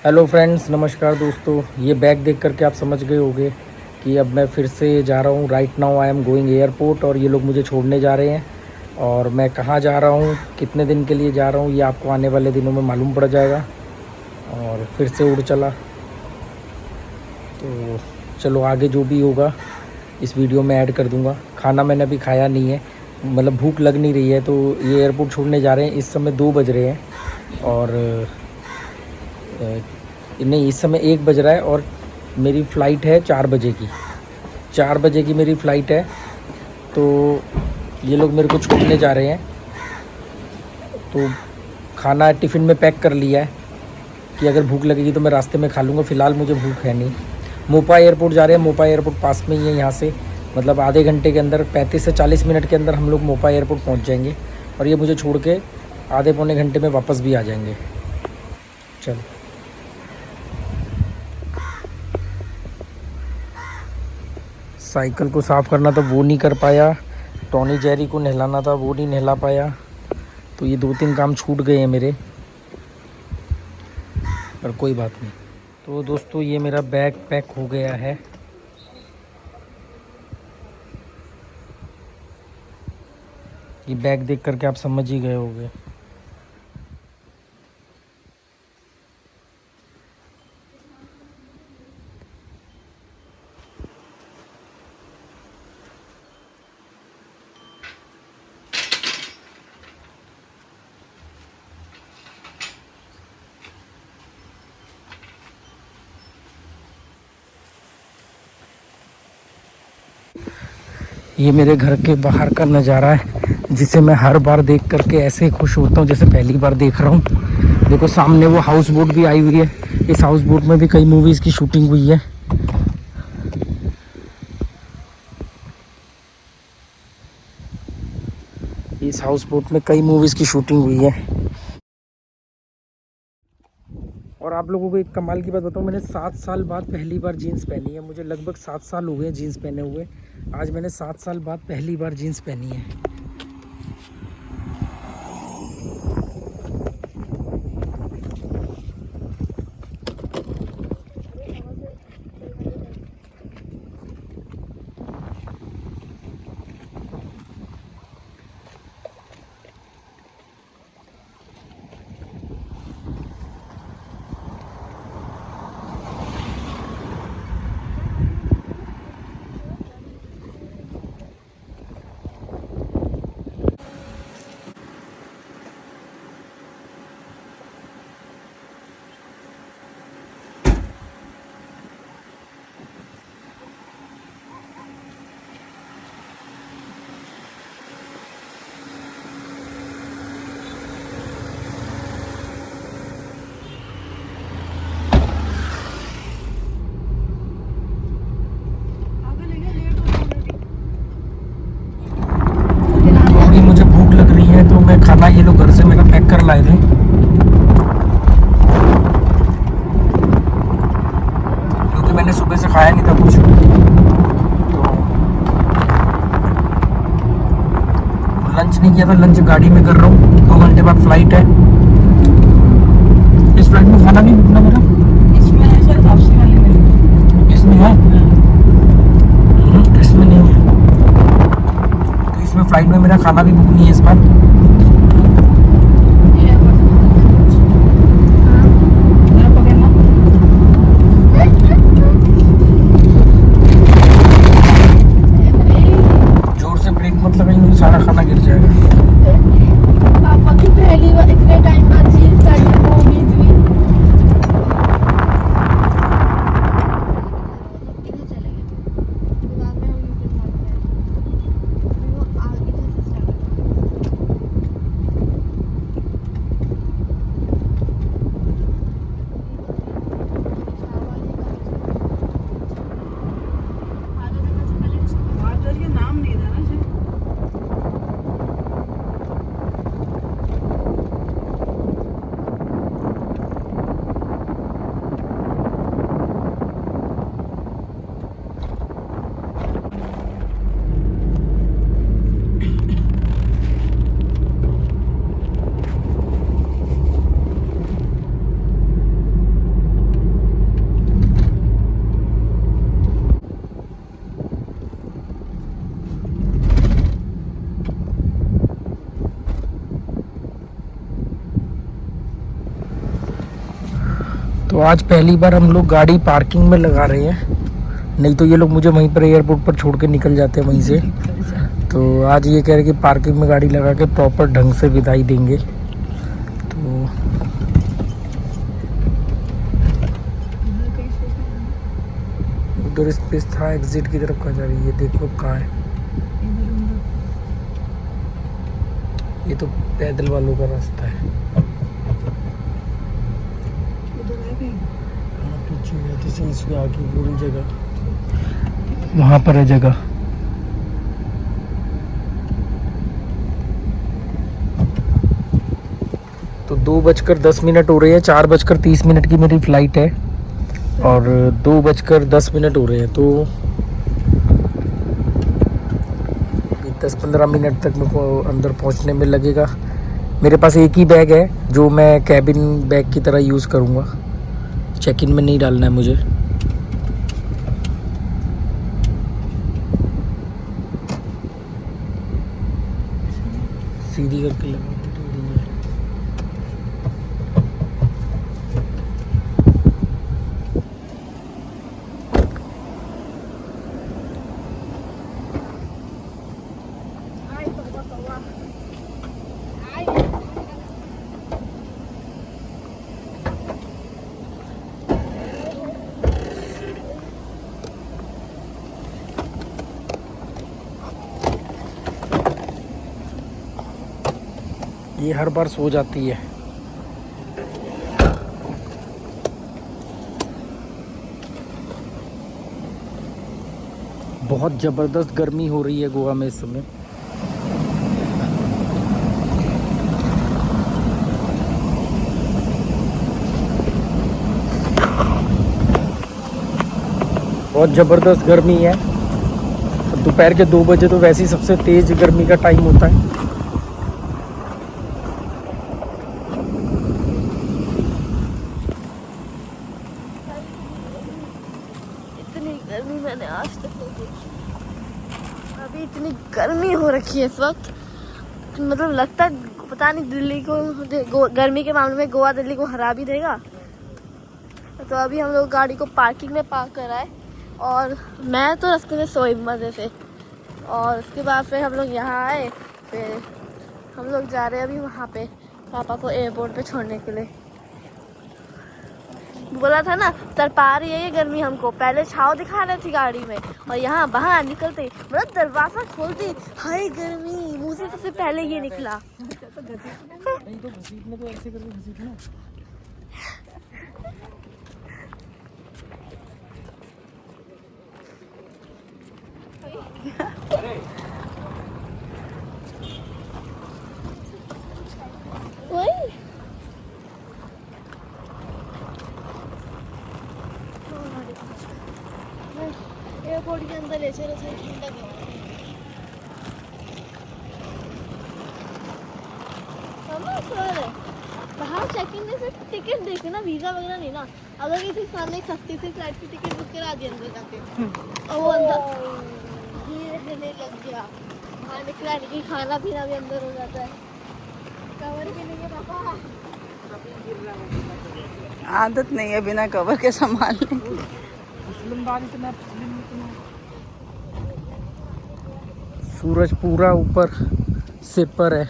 Hello friends, नमस्कार दोस्तों। ये बैग देख करके आप समझ गए होंगे कि अब मैं फिर से जा रहा हूँ। Right now I am going airport और ये लोग मुझे छोड़ने जा रहे हैं। और मैं कहाँ जा रहा हूँ, कितने दिन के लिए जा रहा हूँ, ये आपको आने वाले दिनों में मालूम पड़ जाएगा। और फिर से उड़ चला। तो चलो, आगे जो भी होगा इस वीडियो में ऐड कर दूँगा। खाना मैंने अभी खाया नहीं है, मतलब भूख लग नहीं रही है। तो ये एयरपोर्ट छोड़ने जा रहे हैं। इस समय 2 बज रहे हैं और नहीं, इस समय 1 बज रहा है और मेरी फ़्लाइट है 4 बजे की। 4 बजे की मेरी फ़्लाइट है। तो ये लोग मेरे को छोड़ने जा रहे हैं। तो खाना टिफ़िन में पैक कर लिया है कि अगर भूख लगेगी तो मैं रास्ते में खा लूँगा। फ़िलहाल मुझे भूख है नहीं। मोपा एयरपोर्ट जा रहे हैं। मोपा एयरपोर्ट पास में ही है यहाँ से, मतलब आधे घंटे के अंदर, 35 से 40 मिनट के अंदर हम लोग मोपा एयरपोर्ट पहुँच जाएंगे। और ये मुझे छोड़ के आधे पौने घंटे में वापस भी आ जाएंगे। चलो, साइकिल को साफ़ करना था वो नहीं कर पाया, टॉनी जेरी को नहलाना था वो नहीं नहला पाया। तो ये 2-3 काम छूट गए हैं मेरे, पर कोई बात नहीं। तो दोस्तों, ये मेरा बैग पैक हो गया है। ये बैग देख करके आप समझ ही गए होंगे। ये मेरे घर के बाहर का नज़ारा है, जिसे मैं हर बार देख करके ऐसे खुश होता हूँ जैसे पहली बार देख रहा हूँ। देखो, सामने वो हाउस बोट भी आई हुई है। इस हाउस बोट में भी कई मूवीज़ की शूटिंग हुई है। इस हाउस बोट में कई मूवीज़ की शूटिंग हुई है। और आप लोगों को एक कमाल की बात बताऊँ, मैंने 7 साल बाद पहली बार जीन्स पहनी है। मुझे लगभग 7 साल हो गए जीन्स पहने हुए। आज मैंने 7 साल बाद पहली बार जीन्स पहनी है। मुझे भूख लग रही है तो मैं खाना ये लोग घर से मेरा पैक कर लाए थे, क्योंकि मैंने सुबह से खाया नहीं था कुछ। तो लंच नहीं किया था, लंच गाड़ी में कर रहा हूँ। 2 घंटे बाद फ्लाइट है। इस फ्लाइट में खाना नहीं रुकना मेरा, इसमें है शायद वापसी वाले में। इसमें है, इसमें नहीं है। तो इसमें फ्लाइट में मेरा खाना भी बुक नहीं है इस बार। जोर से ब्रेक मत लगाइए, मुझे सारा खाना गिर जाएगा। पापा की पहली बार इतने टाइम बाद जीन्स पहनने को उम्मीद हुई। तो आज पहली बार हम लोग गाड़ी पार्किंग में लगा रहे हैं, नहीं तो ये लोग मुझे वहीं पर एयरपोर्ट पर छोड़ के निकल जाते हैं वहीं से। तो आज ये कह रहे कि पार्किंग में गाड़ी लगा के प्रॉपर ढंग से विदाई देंगे। तो उधर स्पेस था, एग्जिट की तरफ कहाँ जा रही है, देखो कहाँ है। ये तो पैदल वालों का रास्ता है। पीछे जाते से इसके आगे पूरी जगह वहाँ पर है जगह। तो 2:10 हो रही है, 4:30 की मेरी फ़्लाइट है और 2:10 हो रहे हैं। तो 10-15 मिनट तक मेरे को अंदर पहुंचने में लगेगा। मेरे पास एक ही बैग है जो मैं कैबिन बैग की तरह यूज़ करूँगा, चेक इन में नहीं डालना है मुझे। सीधी करके लगा ये हर बार सो जाती है। बहुत ज़बरदस्त गर्मी हो रही है गोवा में इस समय। बहुत ज़बरदस्त गर्मी है। दोपहर के 2 बजे तो वैसे ही सबसे तेज़ गर्मी का टाइम होता है। गर्मी मैंने आज तक नहीं देखी। अभी इतनी गर्मी हो रखी है इस वक्त, मतलब लगता है पता नहीं दिल्ली को गर्मी के मामले में गोवा दिल्ली को हरा भी देगा। तो अभी हम लोग गाड़ी को पार्किंग में पार्क कराए और मैं तो रास्ते में सोई मज़े से, और उसके बाद फिर हम लोग यहाँ आए। फिर हम लोग जा रहे हैं अभी वहाँ पे पापा को एयरपोर्ट पे छोड़ने के लिए। बोला था ना तरपा रही है ये गर्मी हमको, पहले छाव दिखा रही थी गाड़ी में और यहाँ बाहर निकलते मतलब दरवाजा खोलते हाय गर्मी, मुँह से सबसे पहले ये निकला। एयरपोर्ट के अंदर ले चलो, ठंडा बाहर चेकिंग में सिर्फ टिकट देखे ना, वीज़ा वगैरह नहीं ना। अगर किसी सामने सस्ती सी फ्लाइट की टिकट बुक करा दी अंदर जाके और वो अंदर रहने लग गया, बाहर निकला नहीं, खाना पीना भी अंदर हो जाता है। कवर के लिए पापा आदत नहीं है बिना कवर के संभालने की। सूरज पूरा ऊपर सिर पर है।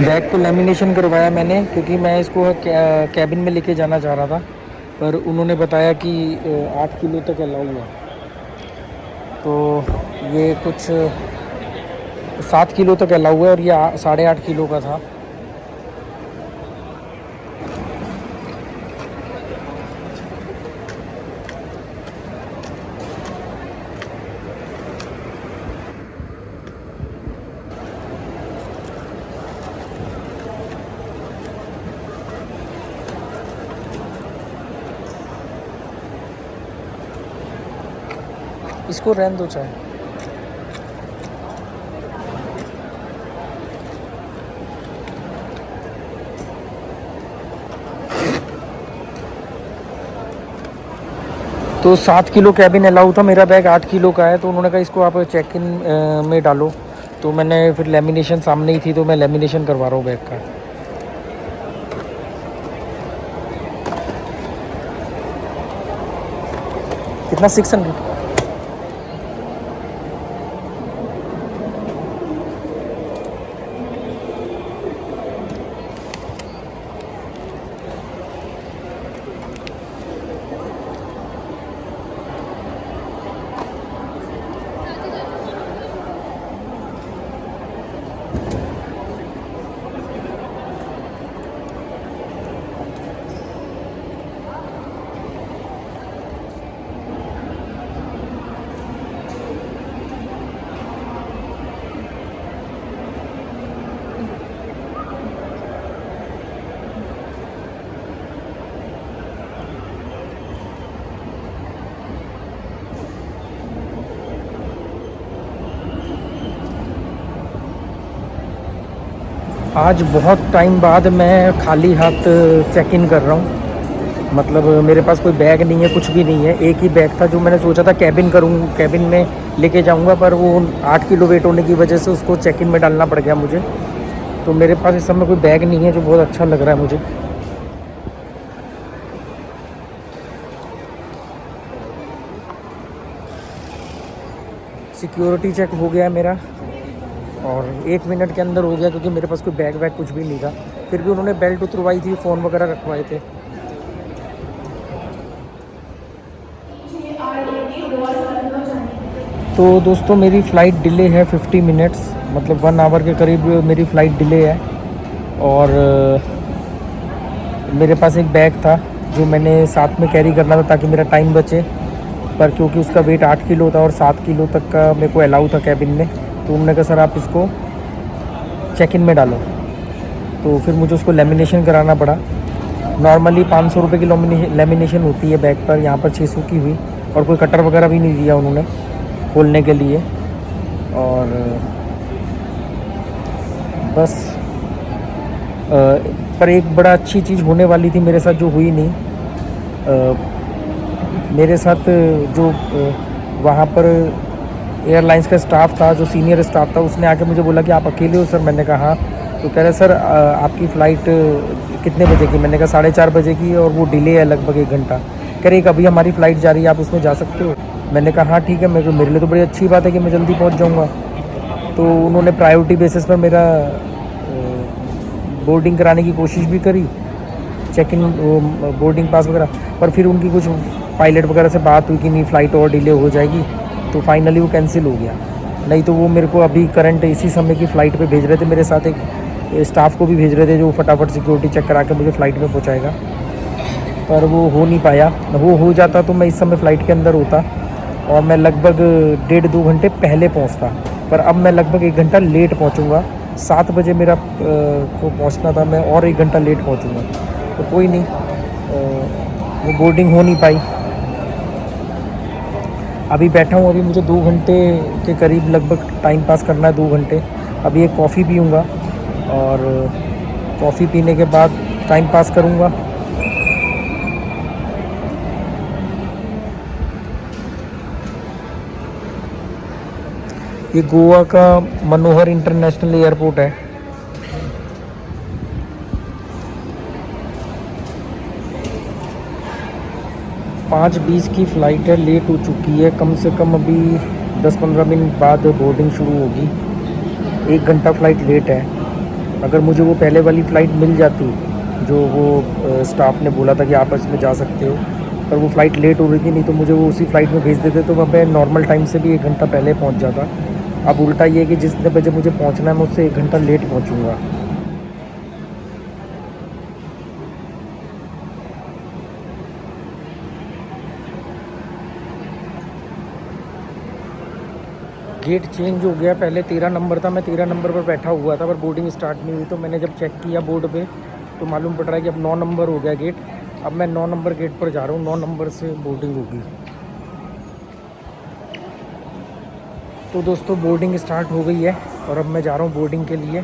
बैग को लेमिनेशन करवाया मैंने, क्योंकि मैं इसको कैबिन में लेके जाना चाह रहा था, पर उन्होंने बताया कि 8 किलो तक अलाउ है। तो ये कुछ 7 किलो तक अलाउ है और ये 8.5 किलो का था। इसको रहने दो चाहे। तो 7 किलो कैबिन अलाउ था, मेरा बैग 8 किलो का है, तो उन्होंने कहा इसको आप चेक इन में डालो। तो मैंने फिर लेमिनेशन सामने ही थी, तो मैं लेमिनेशन करवा रहा हूँ बैग का। कितना? 600। आज बहुत टाइम बाद मैं खाली हाथ चेक इन कर रहा हूँ। मतलब मेरे पास कोई बैग नहीं है, कुछ भी नहीं है। एक ही बैग था जो मैंने सोचा था कैबिन में लेके जाऊँगा, पर वो 8 किलो वेट होने की वजह से उसको चेक इन में डालना पड़ गया मुझे। तो मेरे पास इस समय कोई बैग नहीं है, जो बहुत अच्छा लग रहा है मुझे। सिक्योरिटी चेक हो गया है मेरा और 1 मिनट के अंदर हो गया, क्योंकि मेरे पास कोई बैग वैग कुछ भी नहीं था। फिर भी उन्होंने बेल्ट उतरवाई थी, फ़ोन वगैरह रखवाए थे। तो दोस्तों मेरी फ़्लाइट डिले है 50 मिनट्स, मतलब 1 आवर के करीब मेरी फ़्लाइट डिले है। और मेरे पास एक बैग था जो मैंने साथ में कैरी करना था ताकि मेरा टाइम बचे, पर क्योंकि उसका वेट 8 किलो था और 7 किलो तक का मेरे को अलाउ था कैबिन में, तो उन्होंने कहा सर आप इसको चेक इन में डालो। तो फिर मुझे उसको लेमिनेशन कराना पड़ा। नॉर्मली 500 रुपये की लेमिनेशन होती है बैग पर, यहाँ पर 600 की हुई, और कोई कटर वगैरह भी नहीं दिया उन्होंने खोलने के लिए। और बस पर एक बड़ा अच्छी चीज़ होने वाली थी मेरे साथ, जो हुई नहीं। मेरे साथ जो वहाँ पर एयरलाइंस का स्टाफ था, जो सीनियर स्टाफ था, उसने आके मुझे बोला कि आप अकेले हो सर? मैंने कहा हाँ। तो कह रहे सर आपकी फ़्लाइट कितने बजे की? मैंने कहा 4:30 बजे की, और वो डिले है लगभग 1 घंटा। कह रहे अभी हमारी फ़्लाइट जा रही है, आप उसमें जा सकते हो? मैंने कहा हाँ ठीक है, मेरे लिए तो बड़ी अच्छी बात है कि मैं जल्दी पहुँच जाऊँगा। तो उन्होंने प्रायोरिटी बेसिस पर मेरा बोर्डिंग कराने की कोशिश भी करी, चेक इन बोर्डिंग पास वगैरह, पर फिर उनकी कुछ पायलट वगैरह से बात हुई कि नहीं फ़्लाइट और डिले हो जाएगी, तो फाइनली वो कैंसिल हो गया। नहीं तो वो मेरे को अभी करंट इसी समय की फ़्लाइट पे भेज रहे थे, मेरे साथ एक स्टाफ को भी भेज रहे थे जो फटाफट सिक्योरिटी चेक करा के मुझे फ़्लाइट में पहुंचाएगा, पर वो हो नहीं पाया। वो हो जाता तो मैं इस समय फ़्लाइट के अंदर होता और मैं लगभग 1.5-2 घंटे पहले पहुंचता, पर अब मैं लगभग 1 घंटा लेट पहुंचूंगा। 7 बजे मेरा को पहुंचना था, मैं और 1 घंटा लेट पहुंचूंगा। तो कोई नहीं, वो बोर्डिंग हो नहीं पाई। अभी बैठा हूँ, अभी मुझे 2 घंटे के करीब लगभग टाइम पास करना है, 2 घंटे। अभी एक कॉफ़ी पीऊँगा और कॉफ़ी पीने के बाद टाइम पास करूँगा। ये गोवा का मनोहर इंटरनेशनल एयरपोर्ट है। पाँच 20 की फ़्लाइट है, लेट हो चुकी है। कम से कम अभी 10-15 मिनट बाद बोर्डिंग शुरू होगी। 1 घंटा फ़्लाइट लेट है। अगर मुझे वो पहले वाली फ़्लाइट मिल जाती जो वो स्टाफ ने बोला था कि आप इसमें जा सकते हो, पर वो फ़्लाइट लेट हो रही थी, नहीं तो मुझे वो उसी फ़्लाइट में भेज देते तो मैं नॉर्मल टाइम से भी 1 घंटा पहले पहुंच जाता। अब उल्टा ये है कि जितने बजे मुझे पहुंचना है मैं उससे 1 घंटा लेट पहुंचूंगा। गेट चेंज हो गया, पहले 13 नंबर था, मैं 13 नंबर पर बैठा हुआ था पर बोर्डिंग स्टार्ट नहीं हुई, तो मैंने जब चेक किया बोर्ड पे तो मालूम पड़ रहा है कि अब 9 नंबर हो गया गेट। अब मैं 9 नंबर गेट पर जा रहा हूँ, 9 नंबर से बोर्डिंग होगी। तो दोस्तों बोर्डिंग स्टार्ट हो गई है और अब मैं जा रहा हूँ बोर्डिंग के लिए।